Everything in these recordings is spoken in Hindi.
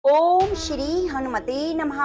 ओम श्री हनुमते नमः।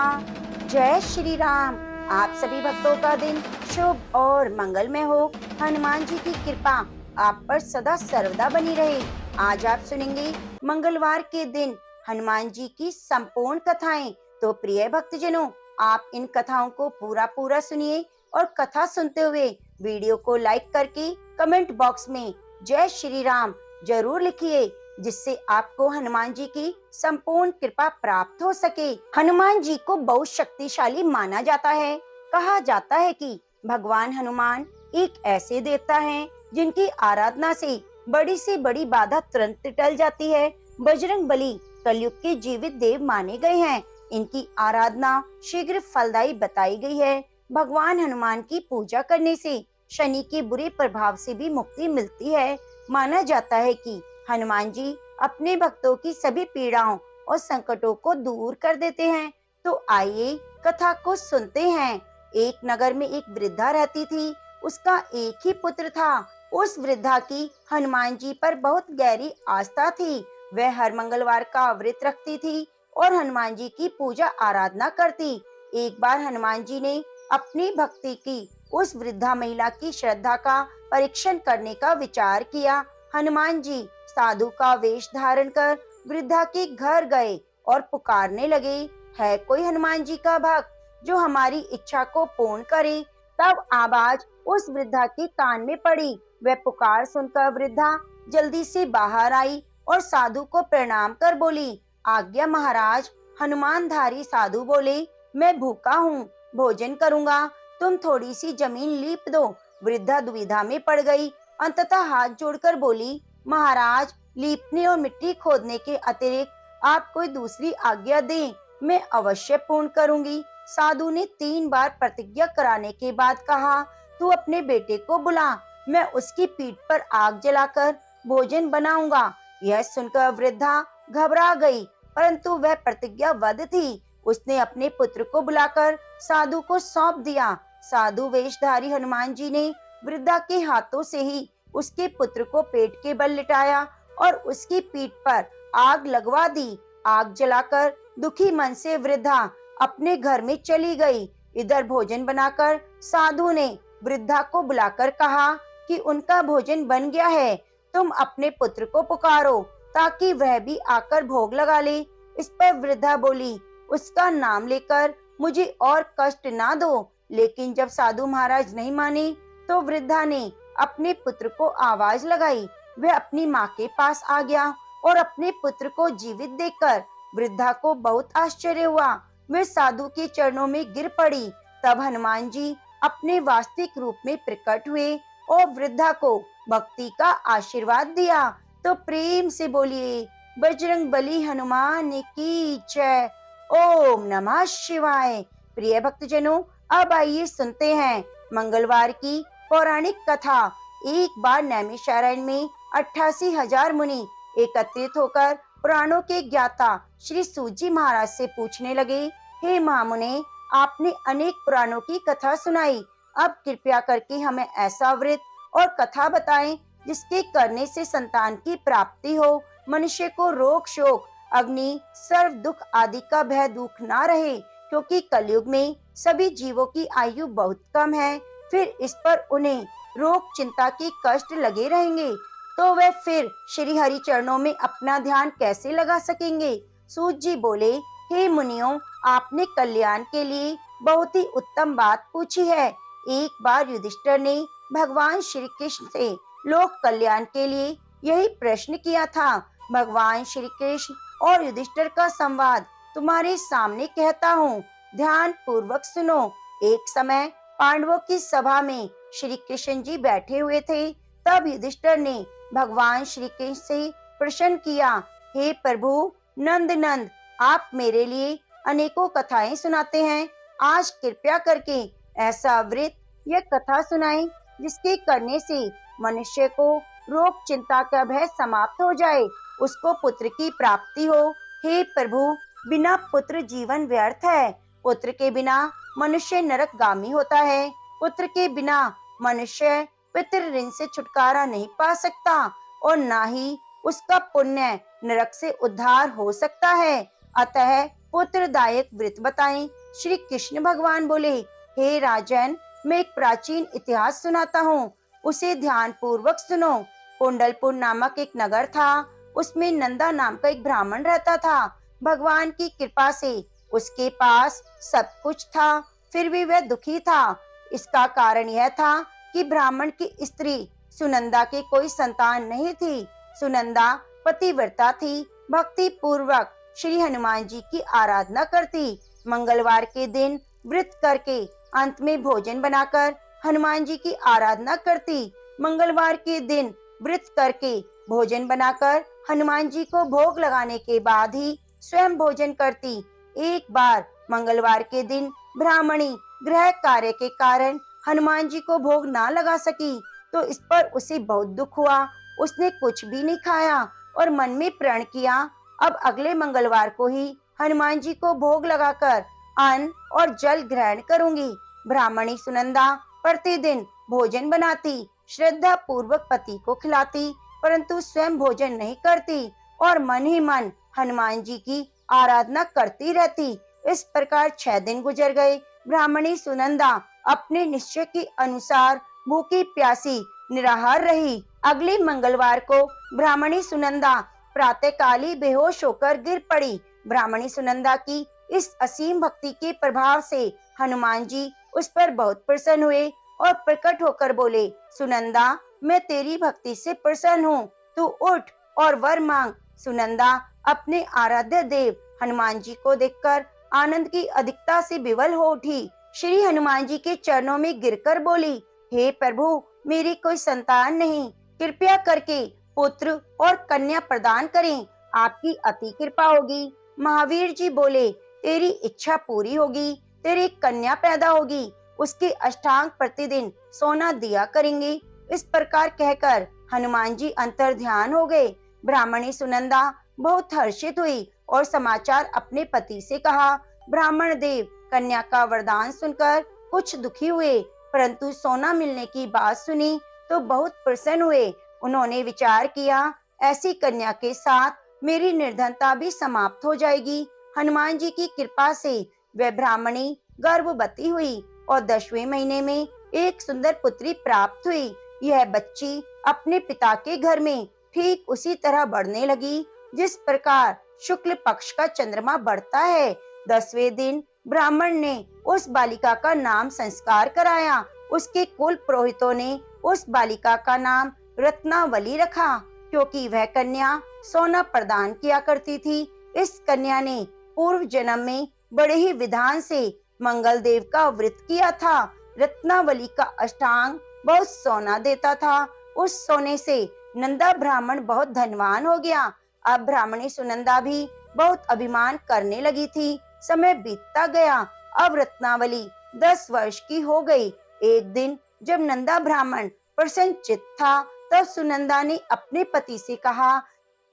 जय श्री राम। आप सभी भक्तों का दिन शुभ और मंगलमय हो। हनुमान जी की कृपा आप पर सदा सर्वदा बनी रहे। आज आप सुनेंगे मंगलवार के दिन हनुमान जी की संपूर्ण कथाएं। तो प्रिय भक्तजनों, आप इन कथाओं को पूरा पूरा सुनिए और कथा सुनते हुए वीडियो को लाइक करके कमेंट बॉक्स में जय श्री राम जरूर लिखिए, जिससे आपको हनुमान जी की संपूर्ण कृपा प्राप्त हो सके। हनुमान जी को बहुत शक्तिशाली माना जाता है। कहा जाता है कि भगवान हनुमान एक ऐसे देवता हैं जिनकी आराधना से बड़ी से बड़ी बाधा तुरंत टल जाती है। बजरंग बली कलयुग के जीवित देव माने गए हैं। इनकी आराधना शीघ्र फलदायी बताई गई है। भगवान हनुमान की पूजा करने से शनि के बुरे प्रभाव से भी मुक्ति मिलती है। माना जाता है कि हनुमान जी अपने भक्तों की सभी पीड़ाओं और संकटों को दूर कर देते हैं। तो आइए कथा को सुनते हैं। एक नगर में एक वृद्धा रहती थी। उसका एक ही पुत्र था। उस वृद्धा की हनुमान जी पर बहुत गहरी आस्था थी। वह हर मंगलवार का व्रत रखती थी और हनुमान जी की पूजा आराधना करती। एक बार हनुमान जी ने अपनी भक्ति की उस वृद्धा महिला की श्रद्धा का परीक्षण करने का विचार किया। हनुमान जी साधु का वेश धारण कर वृद्धा के घर गए और पुकारने लगे, है कोई हनुमान जी का भक्त जो हमारी इच्छा को पूर्ण करे? तब आवाज उस वृद्धा के कान में पड़ी। वह पुकार सुनकर वृद्धा जल्दी से बाहर आई और साधु को प्रणाम कर बोली, आज्ञा महाराज। हनुमानधारी साधु बोले, मैं भूखा हूँ, भोजन करूँगा, तुम थोड़ी सी जमीन लीप दो। वृद्धा दुविधा में पड़ गई। अंततः हाथ जोड़कर बोली, महाराज, लीपने और मिट्टी खोदने के अतिरिक्त आप कोई दूसरी आज्ञा दें, मैं अवश्य पूर्ण करूंगी। साधु ने 3 बार प्रतिज्ञा कराने के बाद कहा, तू अपने बेटे को बुला, मैं उसकी पीठ पर आग जलाकर भोजन बनाऊंगा। यह सुनकर वृद्धा घबरा गई, परंतु वह प्रतिज्ञाबद्ध थी। उसने अपने पुत्र को बुलाकर साधु को सौंप दिया। साधु वेशधारी हनुमान जी ने वृद्धा के हाथों से ही उसके पुत्र को पेट के बल लिटाया और उसकी पीठ पर आग लगवा दी। आग जलाकर दुखी मन से वृद्धा अपने घर में चली गई। इधर भोजन बनाकर साधु ने वृद्धा को बुलाकर कहा कि उनका भोजन बन गया है, तुम अपने पुत्र को पुकारो ताकि वह भी आकर भोग लगा ले। इस पर वृद्धा बोली, उसका नाम लेकर मुझे और कष्ट ना दो। लेकिन जब साधु महाराज नहीं माने तो वृद्धा ने अपने पुत्र को आवाज लगाई। वह अपनी माँ के पास आ गया और अपने पुत्र को जीवित देखकर वृद्धा को बहुत आश्चर्य हुआ। वह साधु के चरणों में गिर पड़ी। तब हनुमान जी अपने वास्तविक रूप में प्रकट हुए और वृद्धा को भक्ति का आशीर्वाद दिया। तो प्रेम से बोलिए, बजरंग बली हनुमान की जय। ओम नमः शिवाय। प्रिय भक्तजनों, अब आइए सुनते हैं मंगलवार की पौराणिक कथा। एक बार नैमिषारण्य में 88,000 मुनि एकत्रित होकर पुराणों के ज्ञाता श्री सूत महाराज से पूछने लगे, हे महामुने, आपने अनेक पुराणों की कथा सुनाई, अब कृपया करके हमें ऐसा व्रत और कथा बताएं जिसके करने से संतान की प्राप्ति हो, मनुष्य को रोग शोक अग्नि सर्व दुख आदि का भय दुख ना रहे, क्योंकि कलयुग में सभी जीवों की आयु बहुत कम है। फिर इस पर उन्हें रोग चिंता की कष्ट लगे रहेंगे, तो वे फिर श्री हरि चरणों में अपना ध्यान कैसे लगा सकेंगे? सूत जी बोले, हे मुनियों, आपने कल्याण के लिए बहुत ही उत्तम बात पूछी है। एक बार युधिष्ठिर ने भगवान श्री कृष्ण से लोक कल्याण के लिए यही प्रश्न किया था। भगवान श्री कृष्ण और युधिष्ठिर का संवाद तुम्हारे सामने कहता हूँ, ध्यान पूर्वक सुनो। एक समय पांडवों की सभा में श्री कृष्ण जी बैठे हुए थे। तब युधिष्ठिर ने भगवान श्री कृष्ण से प्रश्न किया, हे प्रभु नंद नंद, आप मेरे लिए अनेकों कथाएं सुनाते हैं, आज कृपया करके ऐसा व्रत या कथा सुनाएं जिसके करने से मनुष्य को रोग चिंता का भय समाप्त हो जाए, उसको पुत्र की प्राप्ति हो। हे प्रभु, बिना पुत्र जीवन व्यर्थ है। पुत्र के बिना मनुष्य नरकगामी होता है। पुत्र के बिना मनुष्य पितृ ऋण से छुटकारा नहीं पा सकता और ना ही उसका पुण्य नरक से उद्धार हो सकता है। अतः पुत्रदायक व्रत बताएं। श्री कृष्ण भगवान बोले, हे राजन, मैं एक प्राचीन इतिहास सुनाता हूँ, उसे ध्यान पूर्वक सुनो। कुंडलपुर नामक एक नगर था, उसमें नंदा नाम का एक ब्राह्मण रहता था। भगवान की कृपा से उसके पास सब कुछ था, फिर भी वह दुखी था। इसका कारण यह था कि ब्राह्मण की स्त्री सुनंदा के कोई संतान नहीं थी। सुनंदा पतिव्रता थी, भक्ति पूर्वक श्री हनुमान जी की आराधना करती। मंगलवार के दिन व्रत करके अंत में भोजन बनाकर हनुमान जी की आराधना करती। मंगलवार के दिन व्रत करके भोजन बनाकर हनुमान जी को भोग लगाने के बाद ही स्वयं भोजन करती। एक बार मंगलवार के दिन ब्राह्मणी गृह कार्य के कारण हनुमान जी को भोग ना लगा सकी, तो इस पर उसे बहुत दुख हुआ। उसने कुछ भी नहीं खाया और मन में प्रण किया, अब अगले मंगलवार को ही हनुमान जी को भोग लगाकर अन्न और जल ग्रहण करूंगी। ब्राह्मणी सुनंदा प्रतिदिन भोजन बनाती, श्रद्धा पूर्वक पति को खिलाती, परंतु स्वयं भोजन नहीं करती और मन ही मन हनुमान जी की आराधना करती रहती। इस प्रकार 6 दिन गुजर गए। ब्राह्मणी सुनंदा अपने निश्चय के अनुसार भूखी प्यासी निराहार रही। अगले मंगलवार को ब्राह्मणी सुनंदा प्रातःकाल ही बेहोश होकर गिर पड़ी। ब्राह्मणी सुनंदा की इस असीम भक्ति के प्रभाव से हनुमान जी उस पर बहुत प्रसन्न हुए और प्रकट होकर बोले, सुनंदा, मैं तेरी भक्ति से प्रसन्न हूँ, तू उठ और वर मांग। सुनंदा अपने आराध्य देव हनुमान जी को देखकर आनंद की अधिकता से विवल हो उठी। श्री हनुमान जी के चरणों में गिरकर बोली, हे प्रभु, मेरी कोई संतान नहीं, कृपया करके पुत्र और कन्या प्रदान करें, आपकी अति कृपा होगी। महावीर जी बोले, तेरी इच्छा पूरी होगी, तेरी कन्या पैदा होगी, उसके अष्टांग प्रतिदिन सोना दिया करेंगे। इस प्रकार कहकर हनुमान जी अंतर ध्यान हो गए। ब्राह्मणी सुनंदा बहुत हर्षित हुई और समाचार अपने पति से कहा। ब्राह्मण देव कन्या का वरदान सुनकर कुछ दुखी हुए, परंतु सोना मिलने की बात सुनी तो बहुत प्रसन्न हुए। उन्होंने विचार किया, ऐसी कन्या के साथ मेरी निर्धनता भी समाप्त हो जाएगी। हनुमान जी की कृपा से वह ब्राह्मणी गर्भवती हुई और 10वें महीने में एक सुंदर पुत्री प्राप्त हुई। यह बच्ची अपने पिता के घर में ठीक उसी तरह बढ़ने लगी जिस प्रकार शुक्ल पक्ष का चंद्रमा बढ़ता है। 10वें दिन ब्राह्मण ने उस बालिका का नाम संस्कार कराया। उसके कुल पुरोहितों ने उस बालिका का नाम रत्नावली रखा, क्योंकि वह कन्या सोना प्रदान किया करती थी। इस कन्या ने पूर्व जन्म में बड़े ही विधान से मंगल देव का व्रत किया था। रत्नावली का अष्टांग बहुत सोना देता था। उस सोने से नंदा ब्राह्मण बहुत धनवान हो गया। अब ब्राह्मणी सुनंदा भी बहुत अभिमान करने लगी थी। समय बीतता गया। अब रत्नावली 10 वर्ष की हो गई। एक दिन जब नंदा ब्राह्मण प्रसन्नचित्त था, तब सुनंदा ने अपने पति से कहा,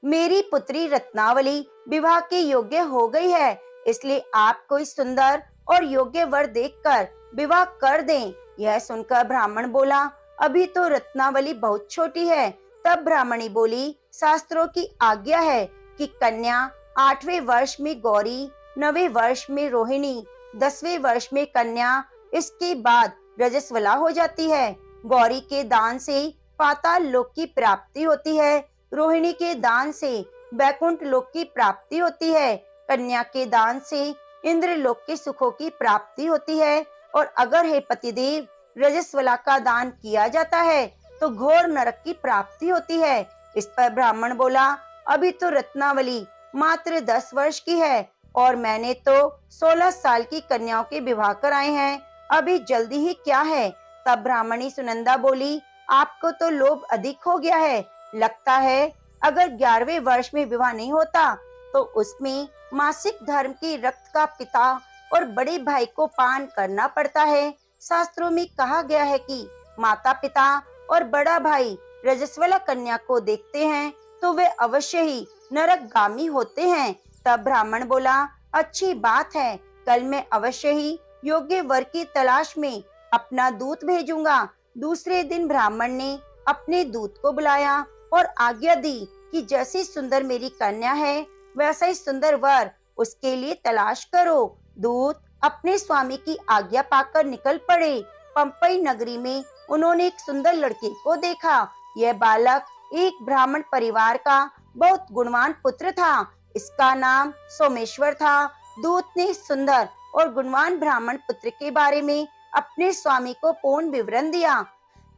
मेरी पुत्री रत्नावली विवाह के योग्य हो गई है, इसलिए आप कोई सुंदर और योग्य वर देखकर विवाह कर दें। यह सुनकर ब्राह्मण बोला, अभी तो रत्नावली बहुत छोटी है। तब ब्राह्मणी बोली, शास्त्रों की आज्ञा है कि कन्या 8वें वर्ष में गौरी, 9वें वर्ष में रोहिणी, 10वें वर्ष में कन्या, इसके बाद रजस्वला हो जाती है। गौरी के दान से पाताल लोक की प्राप्ति होती है, रोहिणी के दान से बैकुंठ लोक की प्राप्ति होती है, कन्या के दान से इंद्र लोक के सुखों की प्राप्ति होती है, और अगर हे पतिदेव रजस्वला का दान किया जाता है तो घोर नरक की प्राप्ति होती है। इस पर ब्राह्मण बोला, अभी तो रत्नावली मात्र 10 वर्ष की है और मैंने तो 16 साल की कन्याओं के विवाह कराए हैं, अभी जल्दी ही क्या है। तब ब्राह्मणी सुनंदा बोली, आपको तो लोभ अधिक हो गया है, लगता है अगर 11वें वर्ष में विवाह नहीं होता तो उसमें मासिक धर्म के रक्त का पिता और बड़े भाई को पान करना पड़ता है। शास्त्रों में कहा गया है कि माता पिता और बड़ा भाई रजस्वला कन्या को देखते हैं तो वे अवश्य ही नरकगामी होते हैं। तब ब्राह्मण बोला, अच्छी बात है, कल मैं अवश्य ही योग्य वर की तलाश में अपना दूत भेजूंगा। दूसरे दिन ब्राह्मण ने अपने दूत को बुलाया और आज्ञा दी कि जैसी सुंदर मेरी कन्या है वैसा ही सुंदर वर उसके लिए तलाश करो। दूत अपने स्वामी की आज्ञा पाकर निकल पड़े। पंपई नगरी में उन्होंने एक सुंदर लड़के को देखा। यह बालक एक ब्राह्मण परिवार का बहुत गुणवान पुत्र था। इसका नाम सोमेश्वर था। दूत ने सुंदर और गुणवान ब्राह्मण पुत्र के बारे में अपने स्वामी को पूर्ण विवरण दिया।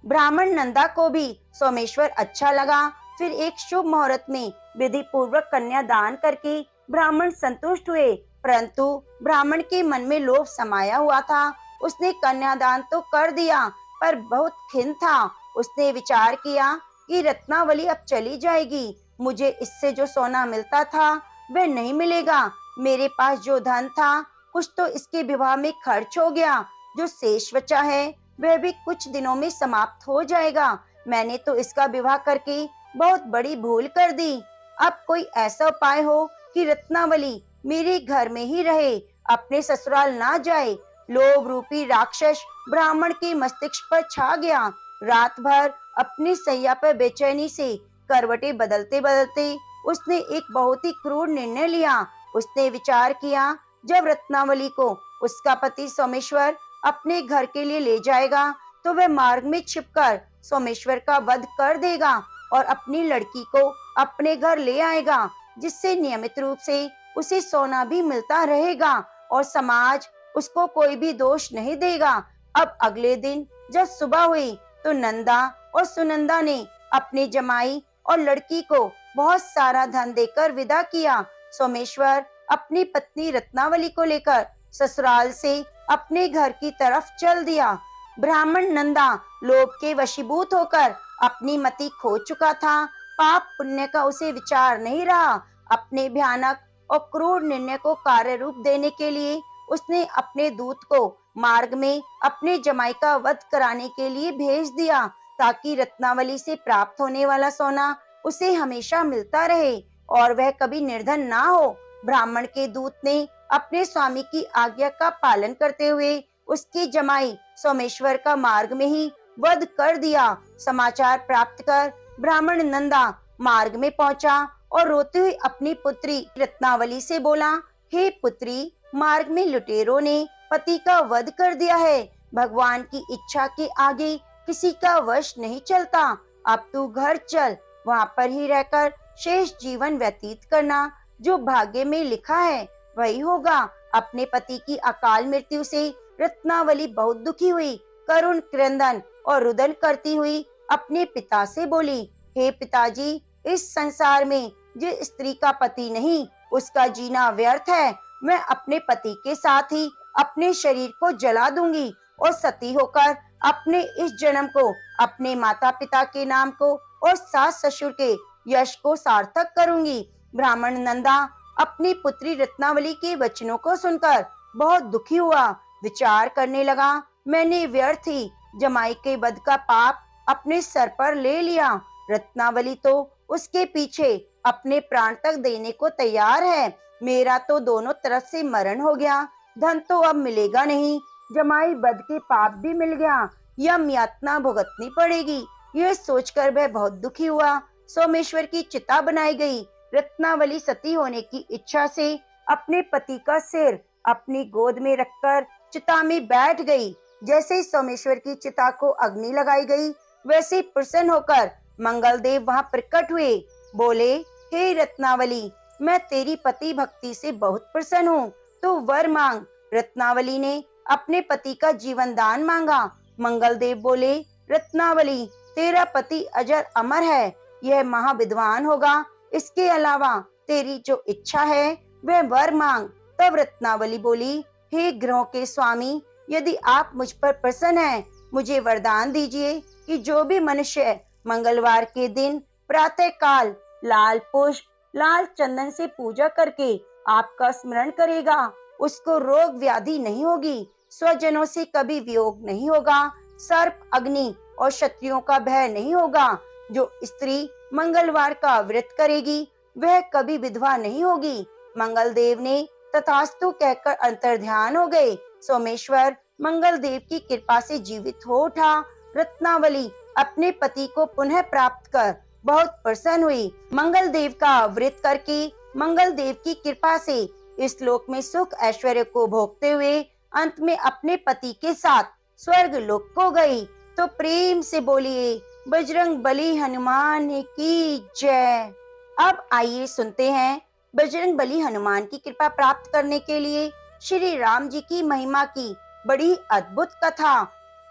ब्राह्मण नंदा को भी सोमेश्वर अच्छा लगा। फिर एक शुभ मुहूर्त में विधि पूर्वक कन्या दान करके ब्राह्मण संतुष्ट हुए, परंतु ब्राह्मण के मन में लोभ समाया हुआ था। उसने कन्यादान तो कर दिया, पर बहुत खिन्न था। उसने विचार किया कि रत्नावली अब चली जाएगी, मुझे इससे जो सोना मिलता था वह नहीं मिलेगा। मेरे पास जो धन था कुछ तो इसके विवाह में खर्च हो गया, जो शेष बचा है वह भी कुछ दिनों में समाप्त हो जाएगा। मैंने तो इसका विवाह करके बहुत बड़ी भूल कर दी। अब कोई ऐसा उपाय हो कि रत्नावली मेरे घर में ही रहे, अपने ससुराल ना जाए। लोभ रूपी राक्षस ब्राह्मण के मस्तिष्क पर छा गया। रात भर अपनी सैया पर बेचैनी से करवटें बदलते बदलते उसने एक बहुत ही क्रूर निर्णय लिया। उसने विचार किया, जब रत्नावली को उसका पति सोमेश्वर अपने घर के लिए ले जाएगा तो वह मार्ग में छिपकर सोमेश्वर का वध कर देगा और अपनी लड़की को अपने घर ले आएगा, जिससे नियमित रूप से उसे सोना भी मिलता रहेगा और समाज उसको कोई भी दोष नहीं देगा। अब अगले दिन जब सुबह हुई तो नंदा और सुनंदा ने अपने जमाई और लड़की को बहुत सारा धन देकर विदा किया। सोमेश्वर अपनी पत्नी रत्नावली को लेकर ससुराल से अपने घर की तरफ चल दिया। ब्राह्मण नंदा लोभ के वशीभूत होकर अपनी मति खो चुका था। पाप पुण्य का उसे विचार नहीं रहा। अपने भयानक और क्रूर निर्णय को कार्य रूप देने के लिए उसने अपने दूत को मार्ग में अपने जमाई का वध कराने के लिए भेज दिया, ताकि रत्नावली से प्राप्त होने वाला सोना उसे हमेशा मिलता रहे और वह कभी निर्धन ना हो। ब्राह्मण के दूत ने अपने स्वामी की आज्ञा का पालन करते हुए उसके जमाई सोमेश्वर का मार्ग में ही वध कर दिया। समाचार प्राप्त कर ब्राह्मण नंदा मार्ग में पहुंचा और रोते हुए अपनी पुत्री रत्नावली से बोला, हे पुत्री, मार्ग में लुटेरों ने पति का वध कर दिया है। भगवान की इच्छा के आगे किसी का वश नहीं चलता। अब तू घर चल, वहाँ पर ही रहकर शेष जीवन व्यतीत करना। जो भाग्य में लिखा है वही होगा। अपने पति की अकाल मृत्यु से रत्नावली बहुत दुखी हुई। करुण क्रंदन और रुदन करती हुई अपने पिता से बोली, हे पिताजी, इस संसार में जिस स्त्री का पति नहीं उसका जीना व्यर्थ है। मैं अपने पति के साथ ही अपने शरीर को जला दूंगी और सती होकर अपने इस जन्म को, अपने माता पिता के नाम को और सास ससुर के यश को सार्थक करूंगी। ब्राह्मण नंदा अपनी पुत्री रत्नावली के वचनों को सुनकर बहुत दुखी हुआ। विचार करने लगा, मैंने व्यर्थ ही जमाई के वध का पाप अपने सर पर ले लिया। रत्नावली तो उसके पीछे अपने प्राण तक देने को तैयार है। मेरा तो दोनों तरफ से मरण हो गया। धन तो अब मिलेगा नहीं, जमाई वध के पाप भी मिल गया, यम यातना भुगतनी पड़ेगी। यह सोचकर वह बहुत दुखी हुआ। सोमेश्वर की चिता बनाई गई। रत्नावली सती होने की इच्छा से अपने पति का सिर अपनी गोद में रखकर चिता में बैठ गई। जैसे ही सोमेश्वर की चिता को अग्नि लगाई गई, वैसे प्रसन्न होकर मंगलदेव वहां प्रकट हुए। बोले, हे रत्नावली, मैं तेरी पति भक्ति से बहुत प्रसन्न हूँ, तू वर मांग। रत्नावली ने अपने पति का जीवन दान मांगा। मंगलदेव बोले, रत्नावली, तेरा पति अजर अमर है, यह महाविद्वान होगा। इसके अलावा तेरी जो इच्छा है वह वर मांग। तब रत्नावली बोली, हे ग्रहों के स्वामी, यदि आप मुझ पर प्रसन्न हैं, मुझे वरदान दीजिए कि जो भी मनुष्य मंगलवार के दिन प्रातः काल लाल पुष्प, लाल चंदन से पूजा करके आपका स्मरण करेगा, उसको रोग व्याधि नहीं होगी, स्वजनों से कभी वियोग नहीं होगा, सर्प, अग्नि और शत्रुओं का भय नहीं होगा। जो स्त्री मंगलवार का व्रत करेगी वह कभी विधवा नहीं होगी। मंगलदेव ने तथास्तु कहकर अंतर्ध्यान हो गए। सोमेश्वर मंगलदेव की कृपा से जीवित हो उठा। रत्नावली अपने पति को पुनः प्राप्त कर बहुत प्रसन्न हुई। मंगलदेव का व्रत करके मंगलदेव की कृपा से इस लोक में सुख ऐश्वर्य को भोगते हुए अंत में अपने पति के साथ स्वर्ग लोक को गई। तो प्रेम से बोलिए बजरंग बली हनुमान की जय। अब आइए सुनते हैं बजरंग बली हनुमान की कृपा प्राप्त करने के लिए श्री राम जी की महिमा की बड़ी अद्भुत कथा।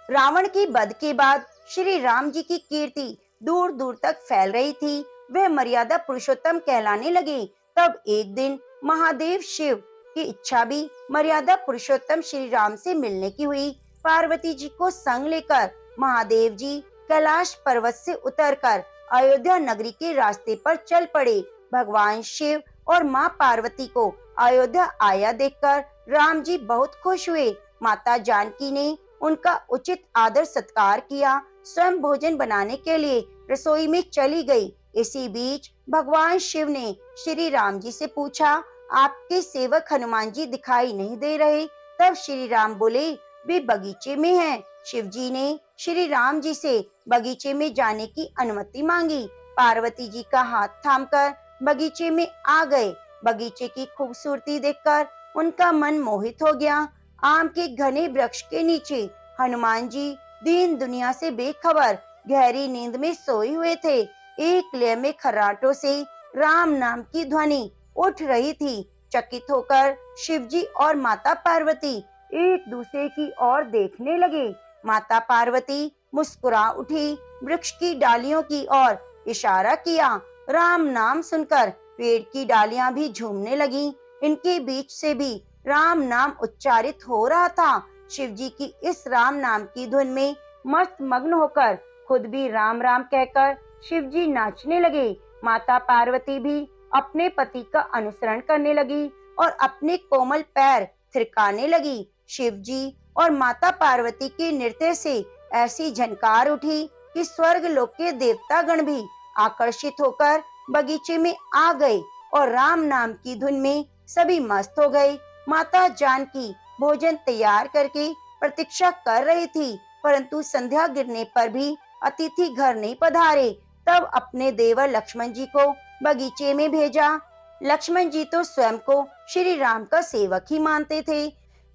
रावण की वध के बाद श्री राम जी की कीर्ति दूर दूर तक फैल रही थी। वे मर्यादा पुरुषोत्तम कहलाने लगे। तब एक दिन महादेव शिव की इच्छा भी मर्यादा पुरुषोत्तम श्री राम से मिलने की हुई। पार्वती जी को संग लेकर महादेव जी कैलाश पर्वत से उतरकर अयोध्या नगरी के रास्ते पर चल पड़े। भगवान शिव और माँ पार्वती को अयोध्या आया देखकर राम जी बहुत खुश हुए। माता जानकी ने उनका उचित आदर सत्कार किया। स्वयं भोजन बनाने के लिए रसोई में चली गई। इसी बीच भगवान शिव ने श्री राम जी से पूछा, आपके सेवक हनुमान जी दिखाई नहीं दे रहे। तब श्री राम बोले, वे बगीचे में हैं। शिव जी ने श्री राम जी से बगीचे में जाने की अनुमति मांगी। पार्वती जी का हाथ थामकर बगीचे में आ गए। बगीचे की खूबसूरती देखकर उनका मन मोहित हो गया। आम के घने वृक्ष के नीचे हनुमान जी दीन दुनिया से बेखबर गहरी नींद में सोए हुए थे। एक लय में खर्राटों से राम नाम की ध्वनि उठ रही थी। चकित होकर शिवजी और माता पार्वती एक दूसरे की ओर देखने लगे। माता पार्वती मुस्कुरा उठी, वृक्ष की डालियों की ओर इशारा किया। राम नाम सुनकर पेड़ की डालियां भी झूमने लगीं। इनके बीच से भी राम नाम उच्चारित हो रहा था। शिवजी की इस राम नाम की धुन में मस्त मग्न होकर खुद भी राम राम कहकर शिवजी नाचने लगे। माता पार्वती भी अपने पति का अनुसरण करने लगी और अपने कोमल पैर थिरकाने लगी। शिवजी और माता पार्वती के नृत्य से ऐसी झनकार उठी कि स्वर्ग लोक के देवतागण भी आकर्षित होकर बगीचे में आ गए और राम नाम की धुन में सभी मस्त हो गए। माता जानकी भोजन तैयार करके प्रतीक्षा कर रही थी, परंतु संध्या गिरने पर भी अतिथि घर नहीं पधारे। तब अपने देवर लक्ष्मण जी को बगीचे में भेजा। लक्ष्मण जी तो स्वयं को श्री राम का सेवक ही मानते थे,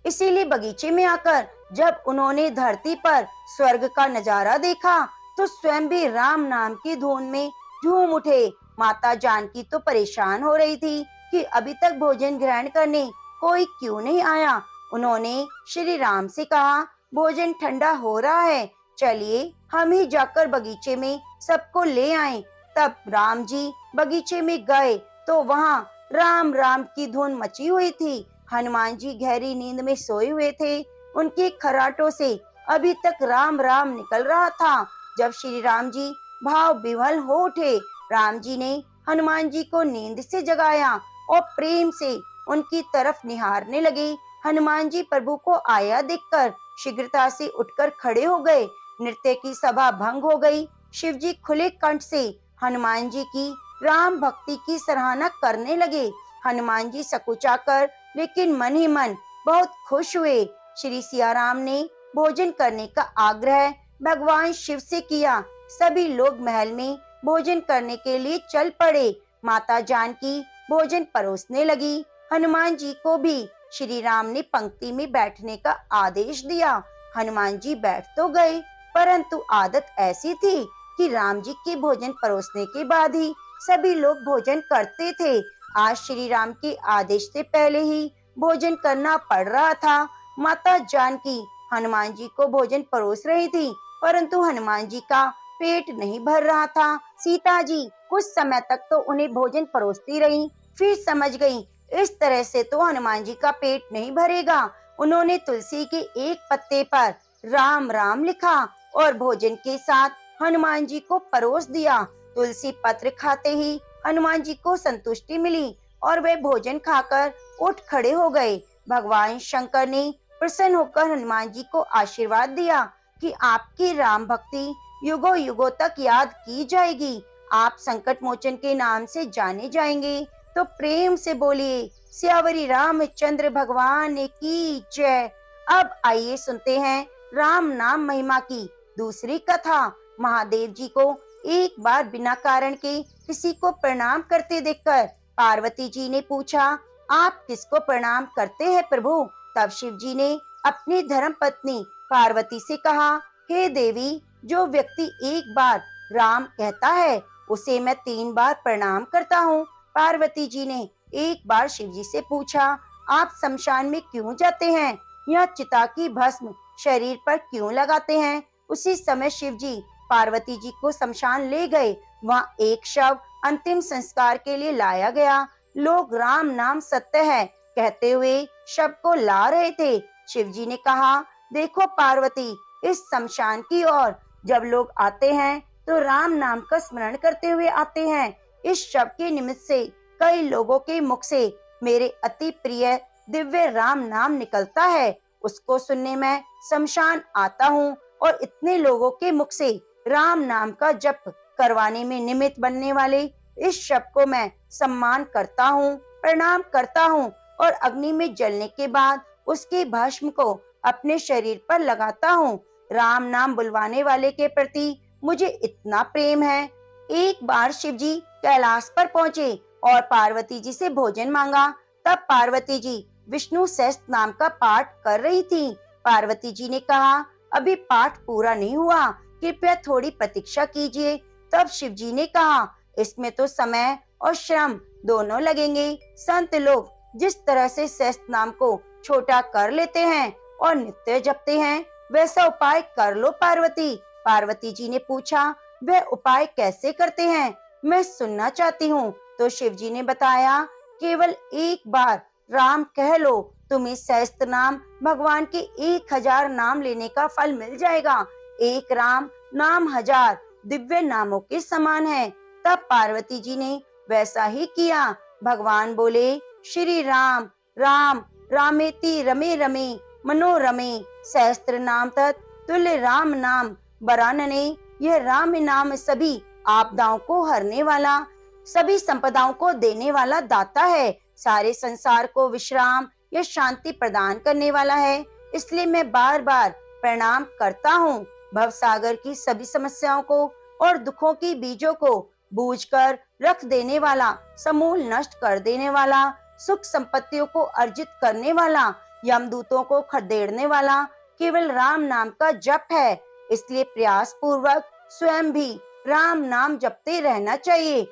इसीलिए बगीचे में आकर जब उन्होंने धरती पर स्वर्ग का नजारा देखा तो स्वयं भी राम नाम की धुन में झूम उठे। माता जानकी तो परेशान हो रही थी कि अभी तक भोजन ग्रहण करने कोई क्यों नहीं आया। उन्होंने श्री राम से कहा, भोजन ठंडा हो रहा है, चलिए हम ही जाकर बगीचे में सबको ले आएं। तब राम जी बगीचे में गए तो वहाँ राम राम की धुन मची हुई थी। हनुमान जी गहरी नींद में सोए हुए थे। उनके खर्राटों से अभी तक राम राम निकल रहा था। जब श्री राम जी भाव विह्वल हो उठे, राम जी ने हनुमान जी को नींद से जगाया और प्रेम से उनकी तरफ निहारने लगे। हनुमान जी प्रभु को आया देखकर शीघ्रता से उठकर खड़े हो गए। नृत्य की सभा भंग हो गई। शिव जी खुले कंठ से हनुमान जी की राम भक्ति की सराहना करने लगे। हनुमान जी सकुचाकर लेकिन मन ही मन बहुत खुश हुए। श्री सिया राम ने भोजन करने का आग्रह भगवान शिव से किया। सभी लोग महल में भोजन करने के लिए चल पड़े। माता जानकी भोजन परोसने लगी। हनुमान जी को भी श्री राम ने पंक्ति में बैठने का आदेश दिया। हनुमान जी बैठ तो गए, परंतु आदत ऐसी थी कि राम जी के भोजन परोसने के बाद ही सभी लोग भोजन करते थे। आज श्री राम के आदेश से पहले ही भोजन करना पड़ रहा था। माता जानकी हनुमान जी को भोजन परोस रही थी, परंतु हनुमान जी का पेट नहीं भर रहा था। सीता जी कुछ समय तक तो उन्हें भोजन परोसती रही, फिर समझ गईं, इस तरह से तो हनुमान जी का पेट नहीं भरेगा। उन्होंने तुलसी के एक पत्ते पर राम राम लिखा और भोजन के साथ हनुमान जी को परोस दिया। तुलसी पत्र खाते ही हनुमान जी को संतुष्टि मिली और वे भोजन खाकर उठ खड़े हो गए। भगवान शंकर ने प्रसन्न होकर हनुमान जी को आशीर्वाद दिया कि आपकी राम भक्ति युगों युगों तक याद की जाएगी, आप संकट मोचन के नाम से जाने जाएंगे। तो प्रेम से बोलिए सियावरी रामचंद्र भगवान की जय। अब आइए सुनते हैं राम नाम महिमा की दूसरी कथा। महादेव जी को एक बार बिना कारण के किसी को प्रणाम करते देखकर पार्वती जी ने पूछा, आप किसको प्रणाम करते हैं प्रभु? तब शिव जी ने अपनी धर्म पत्नी पार्वती से कहा, हे देवी, जो व्यक्ति एक बार राम कहता है उसे मैं 3 बार प्रणाम करता हूँ। पार्वती जी ने एक बार शिव जी से पूछा, आप शमशान में क्यों जाते हैं? यह चिता की भस्म शरीर पर क्यों लगाते हैं? उसी समय शिव जी पार्वती जी को शमशान ले गए। वहाँ एक शव अंतिम संस्कार के लिए लाया गया। लोग राम नाम सत्य है कहते हुए शव को ला रहे थे। शिव जी ने कहा, देखो पार्वती, इस शमशान की ओर जब लोग आते हैं तो राम नाम का स्मरण करते हुए आते हैं। इस शव के निमित्त से कई लोगों के मुख से मेरे अति प्रिय दिव्य राम नाम निकलता है। उसको सुनने में शमशान आता हूँ और इतने लोगों के मुख से राम नाम का जप करवाने में निमित्त बनने वाले इस शव को मैं सम्मान करता हूँ, प्रणाम करता हूँ और अग्नि में जलने के बाद उसके भस्म को अपने शरीर पर लगाता हूँ। राम नाम बुलवाने वाले के प्रति मुझे इतना प्रेम है। एक बार शिव जी कैलाश पर पहुँचे और पार्वती जी से भोजन मांगा। तब पार्वती जी विष्णु सहस्त्र नाम का पाठ कर रही थी। पार्वती जी ने कहा, अभी पाठ पूरा नहीं हुआ, कृपया थोड़ी प्रतीक्षा कीजिए। तब शिव जी ने कहा, इसमें तो समय और श्रम दोनों लगेंगे। संत लोग जिस तरह से सहस्त्र नाम को छोटा कर लेते हैं और नित्य जपते हैं, वैसा उपाय कर लो पार्वती। पार्वती जी ने पूछा, वह उपाय कैसे करते हैं? मैं सुनना चाहती हूँ। तो शिव जी ने बताया, केवल एक बार राम कह लो, तुम्हें सहस्त्र नाम भगवान के 1000 नाम लेने का फल मिल जाएगा। एक राम नाम 1000 दिव्य नामों के समान है। तब पार्वती जी ने वैसा ही किया। भगवान बोले, श्री राम राम रामेति रमे रमे मनोरमे सहस्त्र नाम तत् तुल्य राम नाम बरानने। यह राम नाम सभी आपदाओं को हरने वाला, सभी संपदाओं को देने वाला दाता है। सारे संसार को विश्राम या शांति प्रदान करने वाला है। इसलिए मैं बार बार प्रणाम करता हूँ। भवसागर की सभी समस्याओं को और दुखों की बीजों को बूझकर रख देने वाला, समूल नष्ट कर देने वाला, सुख संपत्तियों को अर्जित करने वाला, यमदूतों को खदेड़ने वाला केवल राम नाम का जप है। इसलिए प्रयास पूर्वक स्वयं भी राम नाम जपते रहना चाहिए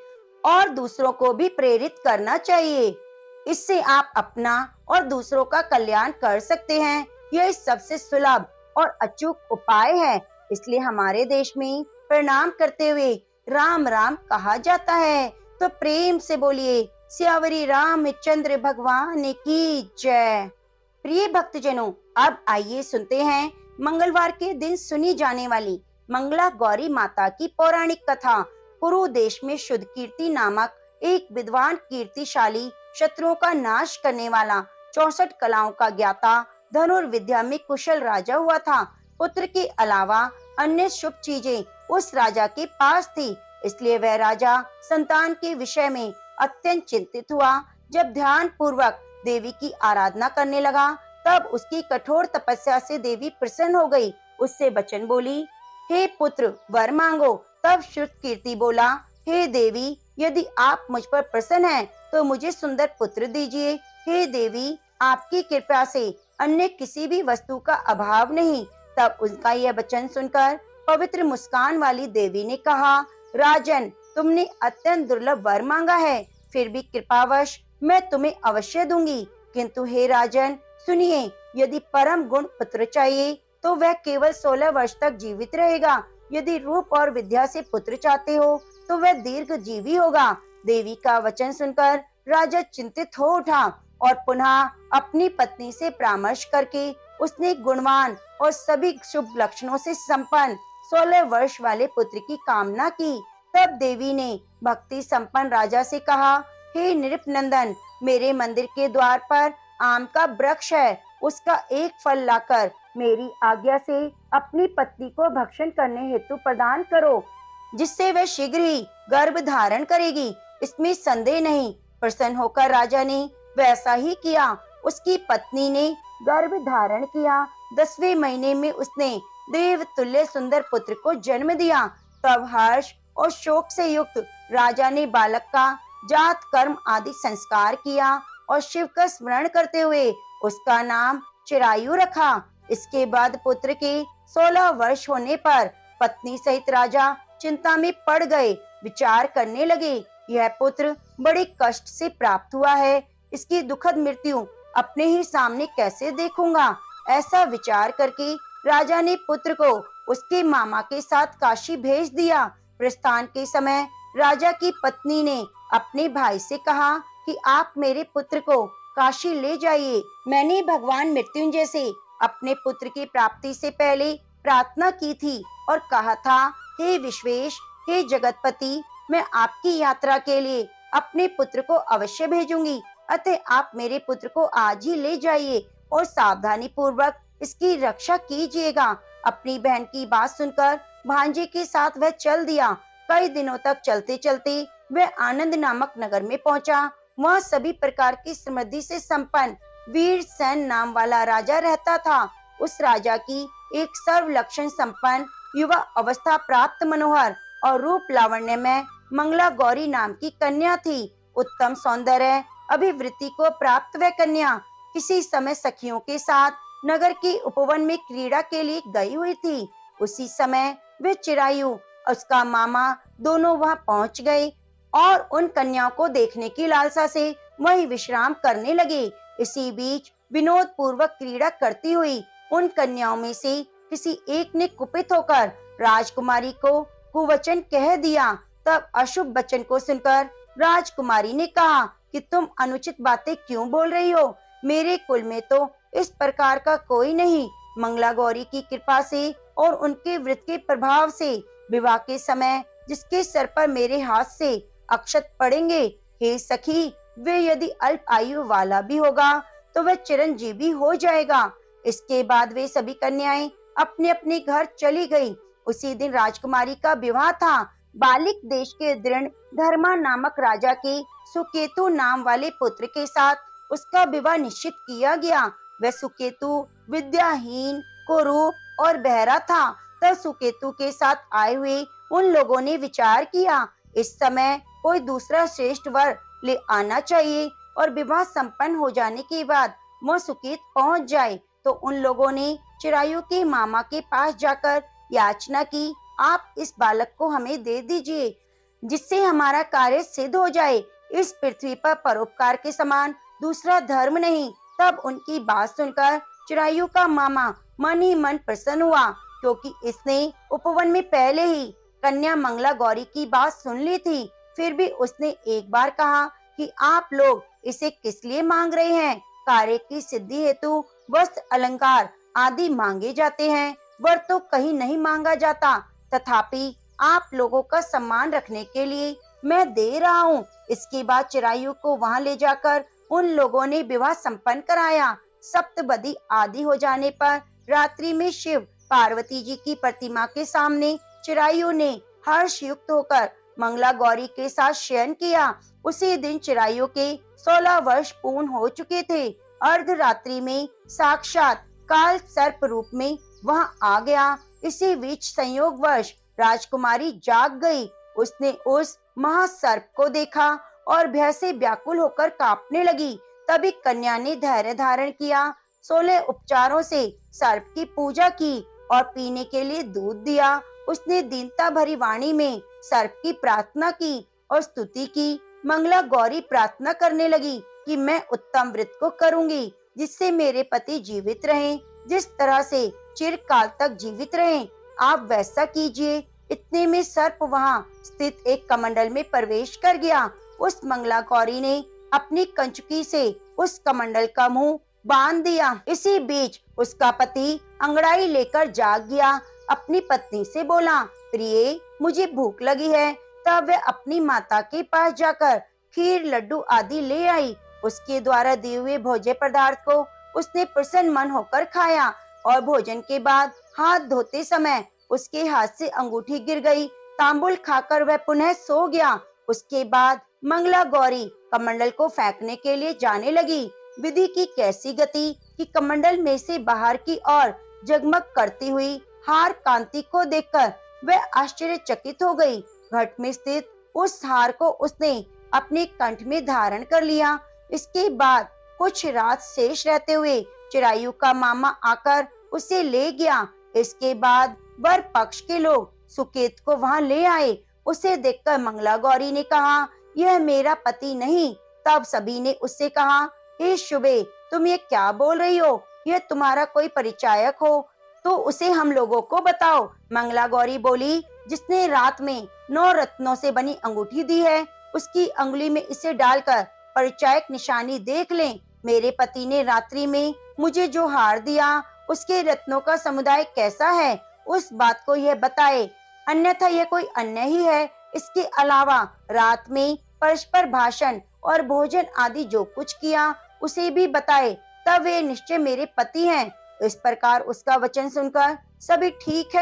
और दूसरों को भी प्रेरित करना चाहिए। इससे आप अपना और दूसरों का कल्याण कर सकते हैं। यह सबसे सुलभ और अचूक उपाय है। इसलिए हमारे देश में प्रणाम करते हुए राम राम कहा जाता है। तो प्रेम से बोलिए, सियावरी रामचंद्र भगवान की जय। प्रिय भक्तजनों, अब आइए सुनते हैं मंगलवार के दिन सुनी जाने वाली मंगला गौरी माता की पौराणिक कथा। कुरु देश में शुद्ध कीर्ति नामक एक विद्वान कीर्तिशाली, शत्रुओं का नाश करने वाला, 64 कलाओं का ज्ञाता, धनुर्विद्या में कुशल राजा हुआ था। पुत्र के अलावा अन्य शुभ चीजें उस राजा के पास थी। इसलिए वह राजा संतान के विषय में अत्यंत चिंतित हुआ। जब ध्यान पूर्वक देवी की आराधना करने लगा, तब उसकी कठोर तपस्या से देवी प्रसन्न हो गई। उससे वचन बोली, हे पुत्र, वर मांगो। तब शुद्ध कीर्ति बोला, हे देवी, यदि आप मुझ पर प्रसन्न हैं, तो मुझे सुंदर पुत्र दीजिए। हे देवी, आपकी कृपा से अन्य किसी भी वस्तु का अभाव नहीं। तब उनका यह वचन सुनकर पवित्र मुस्कान वाली देवी ने कहा, राजन, तुमने अत्यंत दुर्लभ वर मांगा है, फिर भी कृपावश मैं तुम्हें अवश्य दूंगी। किंतु हे राजन, सुनिए, यदि परम गुण पुत्र चाहिए तो वह केवल 16 वर्ष तक जीवित रहेगा। यदि रूप और विद्या से पुत्र चाहते हो तो वह दीर्घ जीवी होगा। देवी का वचन सुनकर राजा चिंतित हो उठा और पुनः अपनी पत्नी से परामर्श करके उसने गुणवान और सभी शुभ लक्षणों से संपन्न 16 वर्ष वाले पुत्र की कामना की। तब देवी ने भक्ति संपन्न राजा से कहा, हे नृपनंदन, मेरे मंदिर के द्वार पर आम का वृक्ष है, उसका एक फल लाकर मेरी आज्ञा से अपनी पत्नी को भक्षण करने हेतु प्रदान करो, जिससे वह शीघ्र ही गर्भ धारण करेगी। इसमें संदेह नहीं। प्रसन्न होकर राजा ने वैसा ही किया। उसकी पत्नी ने गर्भ धारण किया। 10वें महीने में उसने देव तुल्य सुंदर पुत्र को जन्म दिया। तब हर्ष और शोक से युक्त राजा ने बालक का जात कर्म आदि संस्कार किया और शिव का स्मरण करते हुए उसका नाम चिरायु रखा। इसके बाद पुत्र के 16 वर्ष होने पर पत्नी सहित राजा चिंता में पड़ गए। विचार करने लगे, यह पुत्र बड़े कष्ट से प्राप्त हुआ है, इसकी दुखद मृत्यु अपने ही सामने कैसे देखूंगा। ऐसा विचार करके राजा ने पुत्र को उसके मामा के साथ काशी भेज दिया। प्रस्थान के समय राजा की पत्नी ने अपने भाई से कहा कि आप मेरे पुत्र को काशी ले जाइए। मैंने भगवान मृत्युंजय से अपने पुत्र की प्राप्ति से पहले प्रार्थना की थी और कहा था, हे विश्वेश, हे जगतपति, मैं आपकी यात्रा के लिए अपने पुत्र को अवश्य भेजूंगी। अतः आप मेरे पुत्र को आज ही ले जाइए और सावधानी पूर्वक इसकी रक्षा कीजिएगा। अपनी बहन की बात सुनकर भांजे के साथ वह चल दिया। कई दिनों तक चलते चलते वह आनंद नामक नगर में पहुंचा। वहाँ सभी प्रकार की समृद्धि से संपन्न वीरसेन नाम वाला राजा रहता था। उस राजा की एक सर्व लक्षण संपन्न युवा अवस्था प्राप्त मनोहर और रूप लावण्य में मंगला गौरी नाम की कन्या थी। उत्तम सौंदर्य अभिवृत्ति को प्राप्त वह कन्या किसी समय सखियों के साथ नगर के उपवन में क्रीड़ा के लिए गई हुई थी। उसी समय वे चिरायु उसका मामा दोनों वहां पहुंच गए और उन कन्याओं को देखने की लालसा से वहीं विश्राम करने लगे। इसी बीच विनोद पूर्वक क्रीड़ा करती हुई उन कन्याओं में से किसी एक ने कुपित होकर राजकुमारी को कुवचन कह दिया। तब अशुभ वचन को सुनकर राजकुमारी ने कहा कि तुम अनुचित बातें क्यों बोल रही हो? मेरे कुल में तो इस प्रकार का कोई नहीं। मंगला गौरी की कृपा से और उनके व्रत के प्रभाव से विवाह के समय जिसके सर पर मेरे हाथ से अक्षत पड़ेंगे, हे सखी, वे यदि अल्प आयु वाला भी होगा तो वह चिरंजीवी हो जाएगा। इसके बाद वे सभी कन्याएं अपने अपने घर चली गईं। उसी दिन राजकुमारी का विवाह था। बालिक देश के दृढ़ धर्मा नामक राजा के सुकेतु नाम वाले पुत्र के साथ उसका विवाह निश्चित किया गया। वह सुकेतु विद्याहीन, कुरूप और बहरा था। तब सुकेतु के साथ आए हुए उन लोगों ने विचार किया, इस समय कोई दूसरा श्रेष्ठ वर ले आना चाहिए और विवाह संपन्न हो जाने के बाद वह सुकेत पहुंच जाए। तो उन लोगों ने चिरायु के मामा के पास जाकर याचना की, आप इस बालक को हमें दे दीजिए जिससे हमारा कार्य सिद्ध हो जाए। इस पृथ्वी पर परोपकार के समान दूसरा धर्म नहीं। तब उनकी बात सुनकर चिरायु का मामा मन ही मन प्रसन्न हुआ, क्योंकि इसने उपवन में पहले ही कन्या मंगला गौरी की बात सुन ली थी। फिर भी उसने एक बार कहा कि आप लोग इसे किस लिए मांग रहे हैं? कार्य की सिद्धि हेतु वस्त्र अलंकार आदि मांगे जाते हैं, वर तो कहीं नहीं मांगा जाता। तथापि आप लोगों का सम्मान रखने के लिए मैं दे रहा हूँ। इसके बाद चिरायु को वहां ले जाकर उन लोगों ने विवाह संपन्न कराया। सप्तबदी आदि हो जाने पर रात्रि में शिव पार्वती जी की प्रतिमा के सामने चिरायु ने हर्ष युक्त होकर मंगला गौरी के साथ शयन किया। उसी दिन चिरायु के 16 वर्ष पूर्ण हो चुके थे। अर्धरात्रि में साक्षात काल सर्प रूप में वहां आ गया। इसी बीच संयोगवश राजकुमारी जाग गई। उसने उस महासर्प को देखा और भय से व्याकुल होकर कांपने लगी। तभी कन्या ने धैर्य धारण किया, 16 उपचारों से सर्प की पूजा की और पीने के लिए दूध दिया। उसने दीनता भरी वाणी में सर्प की प्रार्थना की और स्तुति की। मंगला गौरी प्रार्थना करने लगी कि मैं उत्तम व्रत को करूंगी जिससे मेरे पति जीवित रहें, जिस तरह से चिरकाल तक जीवित रहें, आप वैसा कीजिए। इतने में सर्प वहां स्थित एक कमंडल में प्रवेश कर गया। उस मंगला गौरी ने अपनी कंचुकी से उस कमंडल का मुंह बांध दिया। इसी बीच उसका पति अंगड़ाई लेकर जाग गया। अपनी पत्नी से बोला, प्रिय, मुझे भूख लगी है। तब वह अपनी माता के पास जाकर खीर, लड्डू आदि ले आई। उसके द्वारा दिए हुए भोज्य पदार्थ को उसने प्रसन्न मन होकर खाया और भोजन के बाद हाथ धोते समय उसके हाथ से अंगूठी गिर गई। तांबुल खाकर वह पुनः सो गया। उसके बाद मंगला गौरी कमंडल को फेंकने के लिए जाने लगी। विधि की कैसी गति कि कमंडल में से बाहर की ओर जगमग करती हुई हार कांति को देखकर वह आश्चर्यचकित हो गई। घट में स्थित उस हार को उसने अपने कंठ में धारण कर लिया। इसके बाद कुछ रात शेष रहते हुए चिरायु का मामा आकर उसे ले गया। इसके बाद वर पक्ष के लोग सुकेत को वहां ले आए। उसे देखकर मंगला गौरी ने कहा, यह मेरा पति नहीं। तब सभी ने उससे कहा, हे शुभे, तुम ये क्या बोल रही हो? यह तुम्हारा कोई परिचायक हो तो उसे हम लोगों को बताओ। मंगला गौरी बोली, जिसने रात में 9 रत्नों से बनी अंगूठी दी है, उसकी अंगुली में इसे डालकर परिचायक निशानी देख लें। मेरे पति ने रात्रि में मुझे जो हार दिया, उसके रत्नों का समुदाय कैसा है, उस बात को यह बताए, अन्यथा यह कोई अन्य ही है। इसके अलावा रात में परस्पर भाषण और भोजन आदि जो कुछ किया, उसे भी बताए, तब वे निश्चय मेरे पति हैं। इस प्रकार उसका वचन सुनकर सभी ठीक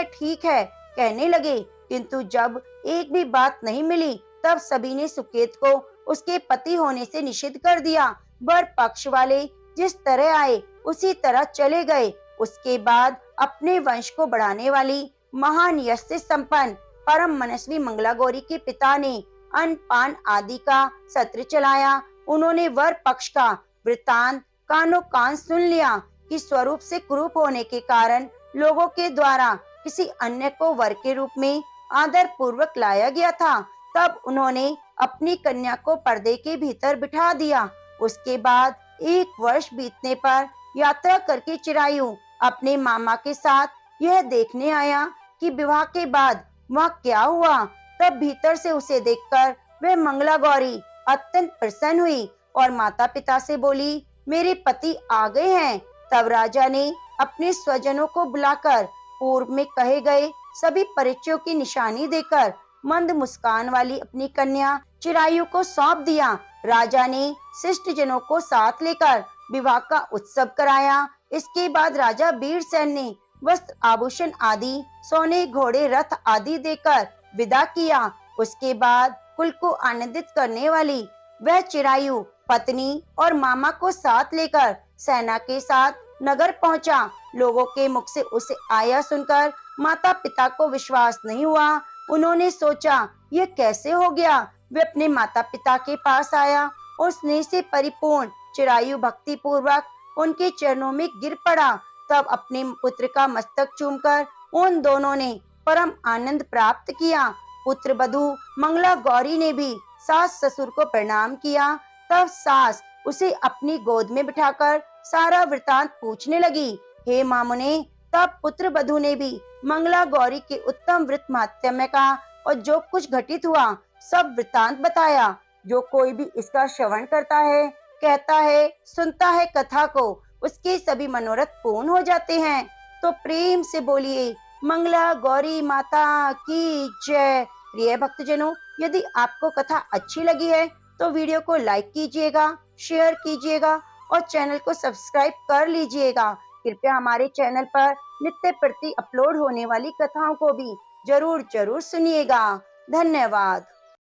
है कहने लगे, किंतु जब एक भी बात नहीं मिली, तब सभी ने सुकेत को उसके पति होने से निषिद्ध कर दिया। वर पक्ष वाले जिस तरह आए उसी तरह चले गए। उसके बाद अपने वंश को बढ़ाने वाली महान यश से संपन्न परम मनस्वी मंगला गौरी के पिता ने अन्न पान आदि का सत्र चलाया। उन्होंने वर पक्ष का वृतांत कानो कान सुन लिया कि स्वरूप से कुरूप होने के कारण लोगों के द्वारा किसी अन्य को वर के रूप में आदर पूर्वक लाया गया था। तब उन्होंने अपनी कन्या को पर्दे के भीतर बिठा दिया। उसके बाद 1 वर्ष बीतने पर यात्रा करके चिरायु अपने मामा के साथ यह देखने आया कि विवाह के बाद वहाँ क्या हुआ। तब भीतर से उसे देखकर वह मंगला गौरी अत्यंत प्रसन्न हुई और माता पिता से बोली, मेरे पति आ गए हैं। तब राजा ने अपने स्वजनों को बुलाकर पूर्व में कहे गए सभी परिचयों की निशानी देकर मंद मुस्कान वाली अपनी कन्या चिरायु को सौंप दिया। राजा ने शिष्ट जनों को साथ लेकर विवाह का उत्सव कराया। इसके बाद राजा वीरसेन ने वस्त्र आभूषण आदि सोने घोड़े रथ आदि देकर विदा किया। उसके बाद कुल को आनंदित करने वाली वह चिरायु पत्नी और मामा को साथ लेकर सेना के साथ नगर पहुंचा। लोगों के मुख से उसे आया सुनकर माता पिता को विश्वास नहीं हुआ। उन्होंने सोचा, यह कैसे हो गया। वे अपने माता पिता के पास आया और स्नेह से परिपूर्ण चिरायु भक्ति पूर्वक उनके चरणों में गिर पड़ा। तब अपने पुत्र का मस्तक चूमकर उन दोनों ने परम आनंद प्राप्त किया। पुत्र वधू मंगला गौरी ने भी सास ससुर को प्रणाम किया। तब सास उसे अपनी गोद में बिठाकर सारा वृतांत पूछने लगी। हे मामुने, तब पुत्र वधू ने भी मंगला गौरी के उत्तम व्रत महात्म्य का और जो कुछ घटित हुआ सब वृतांत बताया। जो कोई भी इसका श्रवण करता है, कहता है, सुनता है कथा को, उसके सभी मनोरथ पूर्ण हो जाते हैं। तो प्रेम से बोलिए, मंगला गौरी माता की जय। प्रिय भक्तजनों, यदि आपको कथा अच्छी लगी है तो वीडियो को लाइक कीजिएगा, शेयर कीजिएगा और चैनल को सब्सक्राइब कर लीजिएगा। कृपया हमारे चैनल पर नित्य प्रति अपलोड होने वाली कथाओं को भी जरूर सुनिएगा। धन्यवाद।